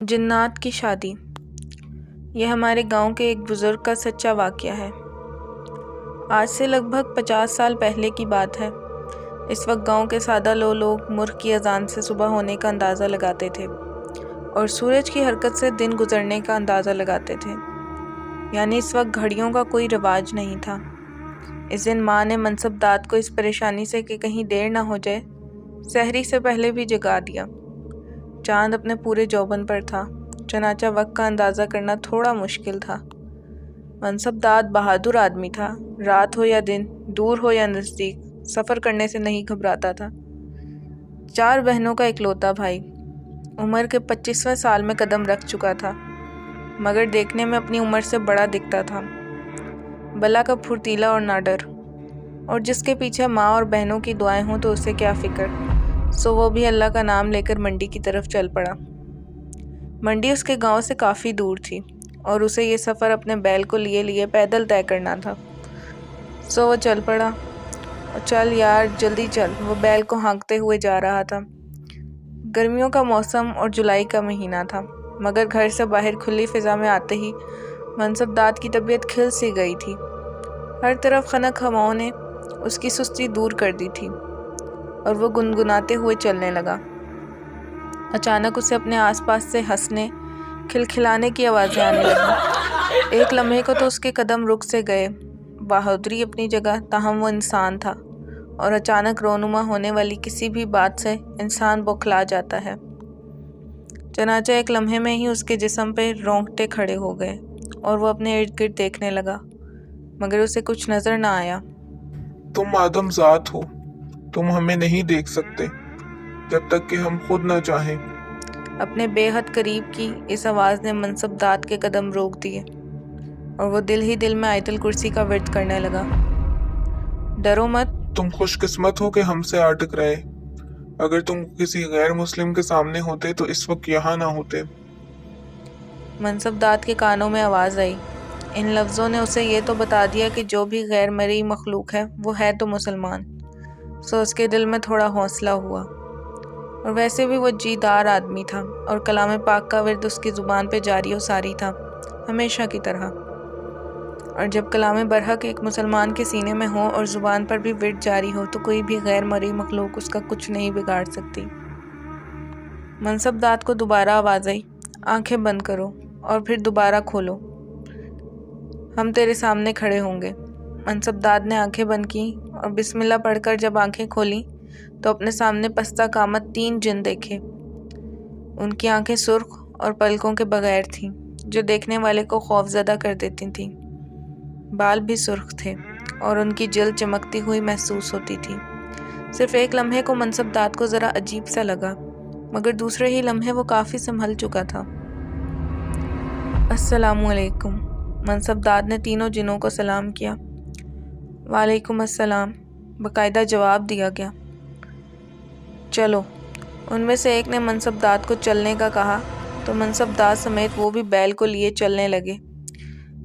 جنات کی شادی۔ یہ ہمارے گاؤں کے ایک بزرگ کا سچا واقعہ ہے۔ آج سے لگ بھگ 50 سال پہلے کی بات ہے۔ اس وقت گاؤں کے سادہ لوگ مرغ کی اذان سے صبح ہونے کا اندازہ لگاتے تھے اور سورج کی حرکت سے دن گزرنے کا اندازہ لگاتے تھے۔ یعنی اس وقت گھڑیوں کا کوئی رواج نہیں تھا۔ اس دن ماں نے منصب داد کو اس پریشانی سے کہ کہیں دیر نہ ہو جائے، سحری سے پہلے بھی جگا دیا۔ چاند اپنے پورے جوبن پر تھا، چنانچہ وقت کا اندازہ کرنا تھوڑا مشکل تھا۔ منصب داد بہادر آدمی تھا، رات ہو یا دن، دور ہو یا نزدیک، سفر کرنے سے نہیں گھبراتا تھا۔ 4 بہنوں کا اکلوتا بھائی، عمر کے 25ویں سال میں قدم رکھ چکا تھا، مگر دیکھنے میں اپنی عمر سے بڑا دکھتا تھا۔ بلا کا پھرتیلا اور ناڈر، اور جس کے پیچھے ماں اور بہنوں کی دعائیں ہوں تو اسے کیا فکر، سو وہ بھی اللہ کا نام لے کر منڈی کی طرف چل پڑا۔ منڈی اس کے گاؤں سے کافی دور تھی اور اسے یہ سفر اپنے بیل کو لیے پیدل طے کرنا تھا، سو وہ چل پڑا۔ چل یار جلدی چل، وہ بیل کو ہانکتے ہوئے جا رہا تھا۔ گرمیوں کا موسم اور جولائی کا مہینہ تھا، مگر گھر سے باہر کھلی فضا میں آتے ہی منصب داد کی طبیعت کھل سی گئی تھی۔ ہر طرف خنک ہواؤں نے اس کی سستی دور کر دی تھی اور وہ گنگناتے ہوئے چلنے لگا۔ اچانک اسے اپنے آس پاس سے ہنسنے، کھلکھلانے کی آوازیں آنے لگیں۔ ایک لمحے کو تو اس کے قدم رک سے گئے۔ بہادری اپنی جگہ، تاہم وہ انسان تھا، اور اچانک رونما ہونے والی کسی بھی بات سے انسان بوکھلا جاتا ہے۔ چنانچہ ایک لمحے میں ہی اس کے جسم پہ رونگٹے کھڑے ہو گئے اور وہ اپنے ارد گرد دیکھنے لگا، مگر اسے کچھ نظر نہ آیا۔ تم آدم ذات ہو، تم ہمیں نہیں دیکھ سکتے جب تک کہ ہم خود نہ چاہیں۔ اپنے بے حد قریب کی اس آواز نے منصب داد کے قدم روک دیے اور وہ دل ہی دل میں آیت الکرسی کا ورد کرنے لگا۔ ڈرو مت، تم خوش قسمت ہو کہ ہم سے آ ٹکرائے۔ اگر تم کسی غیر مسلم کے سامنے ہوتے تو اس وقت یہاں نہ ہوتے۔ منصب داد کے کانوں میں آواز آئی۔ ان لفظوں نے اسے یہ تو بتا دیا کہ جو بھی غیر مرئی مخلوق ہے وہ ہے تو مسلمان، سو اس کے دل میں تھوڑا حوصلہ ہوا۔ اور ویسے بھی وہ جی دار آدمی تھا اور کلام پاک کا ورد اس کی زبان پہ جاری و ساری تھا، ہمیشہ کی طرح۔ اور جب کلام برحق ایک مسلمان کے سینے میں ہو اور زبان پر بھی ورد جاری ہو تو کوئی بھی غیر مرئی مخلوق اس کا کچھ نہیں بگاڑ سکتی۔ منصب داد کو دوبارہ آواز آئی، آنکھیں بند کرو اور پھر دوبارہ کھولو، ہم تیرے سامنے کھڑے ہوں گے۔ منصب داد نے آنکھیں بند کی اور بسم اللہ پڑھ کر جب آنکھیں کھولیں تو اپنے سامنے پستہ قامت 3 جن دیکھے۔ ان کی آنکھیں سرخ اور پلکوں کے بغیر تھیں، جو دیکھنے والے کو خوف زدہ کر دیتی تھیں۔ بال بھی سرخ تھے اور ان کی جلد چمکتی ہوئی محسوس ہوتی تھی۔ صرف ایک لمحے کو منصب داد کو ذرا عجیب سا لگا، مگر دوسرے ہی لمحے وہ کافی سنبھل چکا تھا۔ السلام علیکم، منصب داد نے تینوں جنوں کو سلام کیا۔ وعلیکم السلام، باقاعدہ جواب دیا گیا۔ چلو، ان میں سے ایک نے منصب داد کو چلنے کا کہا تو منصب داد سمیت وہ بھی بیل کو لیے چلنے لگے۔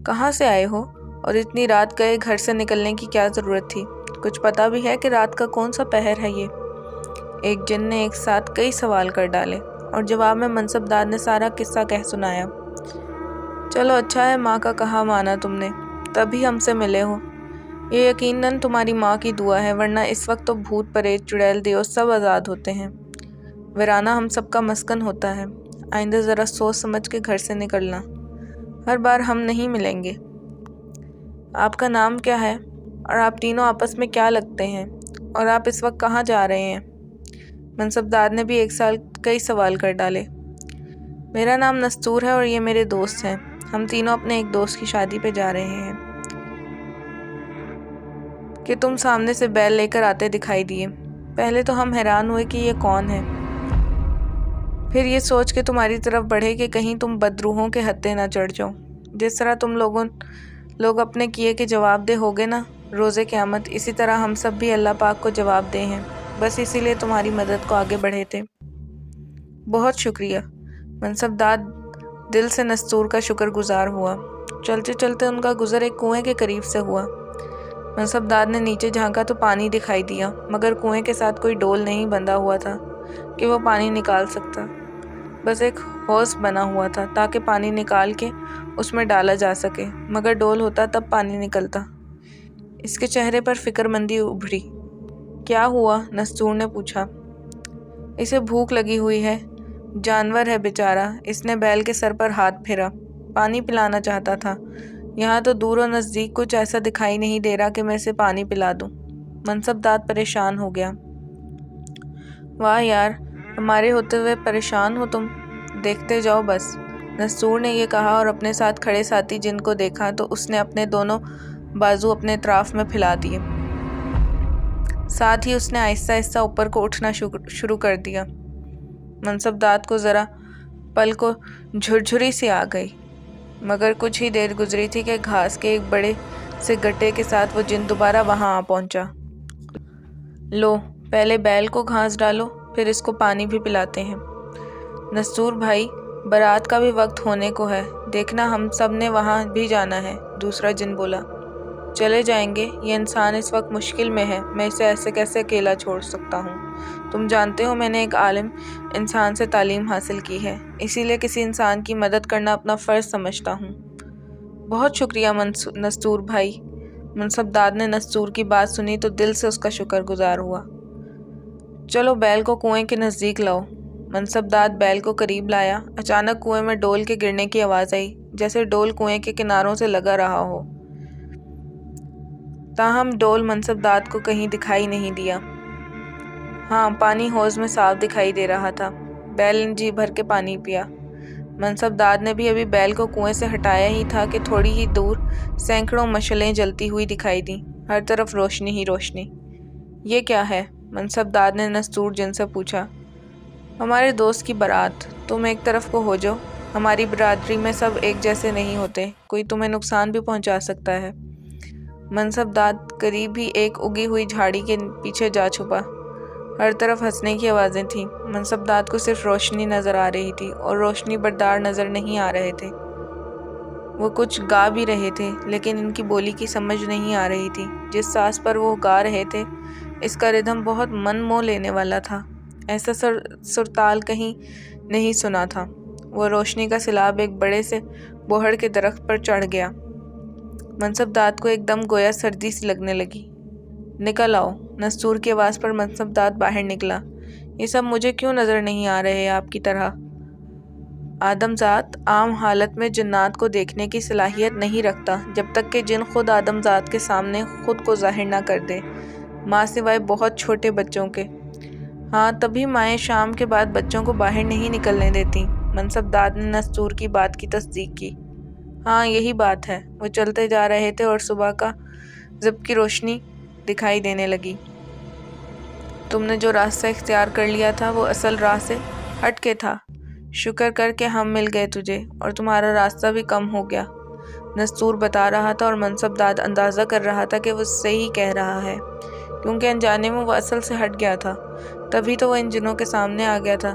کہاں سے آئے ہو اور اتنی رات گئے گھر سے نکلنے کی کیا ضرورت تھی؟ کچھ پتہ بھی ہے کہ رات کا کون سا پہر ہے یہ؟ ایک جن نے ایک ساتھ کئی سوال کر ڈالے اور جواب میں منصب داد نے سارا قصہ کہہ سنایا۔ چلو اچھا ہے، ماں کا کہا مانا تم نے، تبھی ہم سے ملے ہو۔ یہ یقیناً تمہاری ماں کی دعا ہے، ورنہ اس وقت تو بھوت پریت چڑیل دیو سب آزاد ہوتے ہیں۔ ویرانہ ہم سب کا مسکن ہوتا ہے، آئندہ ذرا سوچ سمجھ کے گھر سے نکلنا، ہر بار ہم نہیں ملیں گے۔ آپ کا نام کیا ہے اور آپ تینوں آپس میں کیا لگتے ہیں، اور آپ اس وقت کہاں جا رہے ہیں؟ منصب داد نے بھی ایک ساتھ کئی سوال کر ڈالے۔ میرا نام نستور ہے اور یہ میرے دوست ہیں، ہم تینوں اپنے ایک دوست کی شادی پہ جا رہے ہیں کہ تم سامنے سے بیل لے کر آتے دکھائی دیے۔ پہلے تو ہم حیران ہوئے کہ یہ کون ہے، پھر یہ سوچ کے تمہاری طرف بڑھے کہ کہیں تم بدروحوں کے ہتھے نہ چڑھ جاؤ۔ جس طرح تم لوگ اپنے کیے کے جواب دہ ہوگے نا روز قیامت، اسی طرح ہم سب بھی اللہ پاک کو جواب دہ ہیں، بس اسی لیے تمہاری مدد کو آگے بڑھے تھے۔ بہت شکریہ، منصب داد دل سے نستور کا شکر گزار ہوا۔ چلتے چلتے ان کا گزر ایک کنویں کے قریب سے ہوا۔ منصب داد نے نیچے جھانکا تو پانی دکھائی دیا، مگر کنویں کے ساتھ کوئی ڈول نہیں بندھا ہوا تھا کہ وہ پانی نکال سکتا، بس ایک ہوز بنا ہوا تھا تاکہ پانی نکال کے اس میں ڈالا جا سکے، مگر ڈول ہوتا تب پانی نکلتا۔ اس کے چہرے پر فکر مندی ابھری۔ کیا ہوا؟ نستور نے پوچھا۔ اسے بھوک لگی ہوئی ہے، جانور ہے بیچارہ۔ اس نے بیل کے سر پر ہاتھ پھیرا۔ پانی پلانا چاہتا تھا۔ یہاں تو دور و نزدیک کچھ ایسا دکھائی نہیں دے رہا کہ میں اسے پانی پلا دوں۔ منصبدار پریشان ہو گیا۔ واہ یار، ہمارے ہوتے ہوئے پریشان ہو تم؟ دیکھتے جاؤ بس۔ نستور نے یہ کہا اور اپنے ساتھ کھڑے ساتھی جن کو دیکھا تو اس نے اپنے دونوں بازو اپنے اطراف میں پھیلا دیے۔ ساتھ ہی اس نے آہستہ آہستہ اوپر کو اٹھنا شروع کر دیا۔ منصبدار کو ذرا پل کو جھرجھری سی آ گئی، مگر کچھ ہی دیر گزری تھی کہ گھاس کے ایک بڑے سے گٹے کے ساتھ وہ جن دوبارہ وہاں آ پہنچا۔ لو، پہلے بیل کو گھاس ڈالو، پھر اس کو پانی بھی پلاتے ہیں۔ نستور بھائی، بارات کا بھی وقت ہونے کو ہے، دیکھنا ہم سب نے وہاں بھی جانا ہے، دوسرا جن بولا۔ چلے جائیں گے، یہ انسان اس وقت مشکل میں ہے، میں اسے ایسے کیسے اکیلا چھوڑ سکتا ہوں؟ تم جانتے ہو میں نے ایک عالم انسان سے تعلیم حاصل کی ہے، اسی لیے کسی انسان کی مدد کرنا اپنا فرض سمجھتا ہوں۔ بہت شکریہ نستور بھائی۔ منصبدار نے نستور کی بات سنی تو دل سے اس کا شکر گزار ہوا۔ چلو بیل کو کنویں کے نزدیک لاؤ۔ منصبدار بیل کو قریب لایا۔ اچانک کنویں میں ڈول کے گرنے کی آواز آئی، جیسے ڈول کنویں کے کناروں سے لگا رہا ہو۔ تاہم ڈول منصبدار کو کہیں دکھائی نہیں دیا۔ ہاں، پانی حوض میں صاف دکھائی دے رہا تھا۔ بیل نے جی بھر کے پانی پیا۔ منصبدار نے بھی ابھی بیل کو کنویں سے ہٹایا ہی تھا کہ تھوڑی ہی دور سینکڑوں مشعلیں جلتی ہوئی دکھائی دیں، ہر طرف روشنی ہی روشنی۔ یہ کیا ہے؟ منصبدار نے نستور جن سے پوچھا۔ ہمارے دوست کی بارات، تم ایک طرف کو ہو جاؤ، ہماری برادری میں سب ایک جیسے نہیں ہوتے، کوئی تمہیں نقصان بھی پہنچا سکتا ہے۔ منصبدار قریب ہی ایک اگی ہوئی جھاڑی کے پیچھے جا چھپا۔ ہر طرف ہنسنے کی آوازیں تھیں۔ منصبدار کو صرف روشنی نظر آ رہی تھی اور روشنی بردار نظر نہیں آ رہے تھے۔ وہ کچھ گا بھی رہے تھے لیکن ان کی بولی کی سمجھ نہیں آ رہی تھی۔ جس ساز پر وہ گا رہے تھے اس کا ردھم بہت من موہ لینے والا تھا، ایسا سرتال کہیں نہیں سنا تھا۔ وہ روشنی کا سیلاب ایک بڑے سے بوہڑ کے درخت پر چڑھ گیا۔ منصبدار کو ایک دم گویا سردی سی لگنے لگی۔ نکل آؤ۔ نستور کی آواز پر منصبدار باہر نکلا۔ یہ سب مجھے کیوں نظر نہیں آ رہے آپ کی طرح؟ آدم ذات عام حالت میں جنات کو دیکھنے کی صلاحیت نہیں رکھتا جب تک کہ جن خود آدم ذات کے سامنے خود کو ظاہر نہ کر دے، ماں سوائے بہت چھوٹے بچوں کے۔ ہاں، تبھی مائیں شام کے بعد بچوں کو باہر نہیں نکلنے دیتی۔ منصبدار نے نستور کی بات کی تصدیق کی۔ ہاں، یہی بات ہے۔ وہ چلتے جا رہے تھے اور صبح کا ضب کی روشنی دکھائی دینے لگی۔ تم نے جو راستہ اختیار کر لیا تھا وہ اصل راہ سے ہٹ کے تھا۔ شکر کر کہ ہم مل گئے تجھے اور تمہارا راستہ بھی کم ہو گیا، نستور بتا رہا تھا اور منصبدار اندازہ کر رہا تھا کہ وہ صحیح کہہ رہا ہے، کیونکہ انجانے میں وہ اصل سے ہٹ گیا تھا، تبھی تو وہ ان جنوں کے سامنے آ گیا تھا۔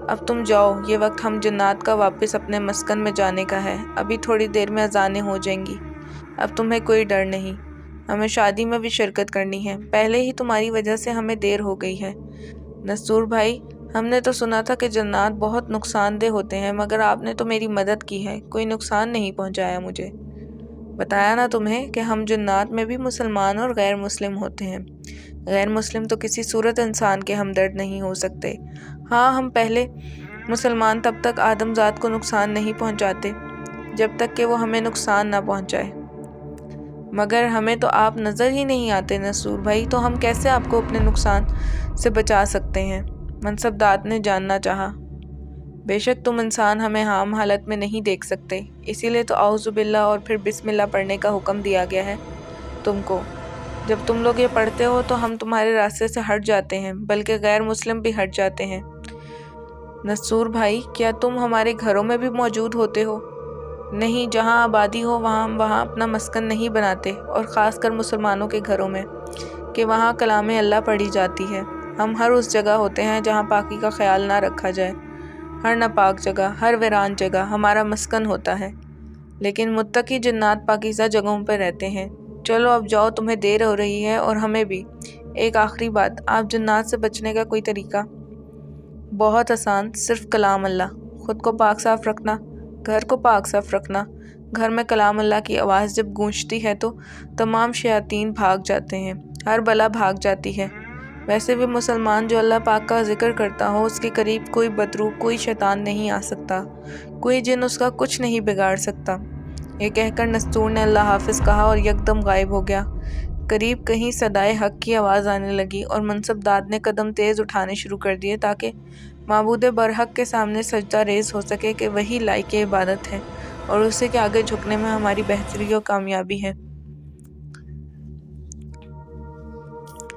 اب تم جاؤ، یہ وقت ہم جنات کا واپس اپنے مسکن میں جانے کا ہے۔ ابھی تھوڑی دیر میں اذانیں ہو جائیں گی۔ اب تمہیں کوئی ڈر نہیں۔ ہمیں شادی میں بھی شرکت کرنی ہے، پہلے ہی تمہاری وجہ سے ہمیں دیر ہو گئی ہے۔ نستور بھائی، ہم نے تو سنا تھا کہ جنات بہت نقصان دہ ہوتے ہیں، مگر آپ نے تو میری مدد کی ہے، کوئی نقصان نہیں پہنچایا مجھے۔ بتایا نا تمہیں کہ ہم جنات میں بھی مسلمان اور غیر مسلم ہوتے ہیں۔ غیر مسلم تو کسی صورت انسان کے ہمدرد نہیں ہو سکتے۔ ہاں، ہم پہلے مسلمان تب تک آدم ذات کو نقصان نہیں پہنچاتے جب تک کہ وہ ہمیں نقصان نہ پہنچائے۔ مگر ہمیں تو آپ نظر ہی نہیں آتے نستور بھائی، تو ہم کیسے آپ کو اپنے نقصان سے بچا سکتے ہیں؟ منصبدار نے جاننا چاہا۔ بے شک تم انسان ہمیں عام حالت میں نہیں دیکھ سکتے، اسی لیے تو اعوذ باللہ اور پھر بسم اللہ پڑھنے کا حکم دیا گیا ہے تم کو۔ جب تم لوگ یہ پڑھتے ہو تو ہم تمہارے راستے سے ہٹ جاتے ہیں، بلکہ غیر مسلم بھی ہٹ جاتے ہیں۔ نستور بھائی، کیا تم ہمارے گھروں میں بھی موجود ہوتے ہو؟ نہیں، جہاں آبادی ہو وہاں اپنا مسکن نہیں بناتے، اور خاص کر مسلمانوں کے گھروں میں کہ وہاں کلام اللہ پڑھی جاتی ہے۔ ہم ہر اس جگہ ہوتے ہیں جہاں پاکی کا خیال نہ رکھا جائے، ہر ناپاک جگہ، ہر ویران جگہ ہمارا مسکن ہوتا ہے، لیکن متقی جنات پاکیزہ جگہوں پہ رہتے ہیں۔ چلو اب جاؤ، تمہیں دیر ہو رہی ہے اور ہمیں بھی۔ ایک آخری بات، آپ جنات سے بچنے کا کوئی طریقہ؟ بہت آسان، صرف کلام اللہ، خود کو پاک صاف رکھنا، گھر کو پاک صاف رکھنا۔ گھر میں کلام اللہ کی آواز جب گونجتی ہے تو تمام شیاطین بھاگ جاتے ہیں، ہر بلا بھاگ جاتی ہے۔ ویسے بھی مسلمان جو اللہ پاک کا ذکر کرتا ہو اس کے قریب کوئی بدروح، کوئی شیطان نہیں آ سکتا، کوئی جن اس کا کچھ نہیں بگاڑ سکتا۔ یہ کہہ کر نستور نے اللہ حافظ کہا اور یکدم غائب ہو گیا۔ قریب کہیں صدائے حق کی آواز آنے لگی اور منصب داد نے قدم تیز اٹھانے شروع کر دیے تاکہ معبود برحق کے سامنے سجدہ ریز ہو سکے کہ وہی لائق عبادت ہے اور اسی کے آگے جھکنے میں ہماری بہتری اور کامیابی ہے۔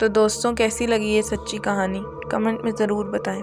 تو دوستوں، کیسی لگی یہ سچی کہانی؟ کمنٹ میں ضرور بتائیں۔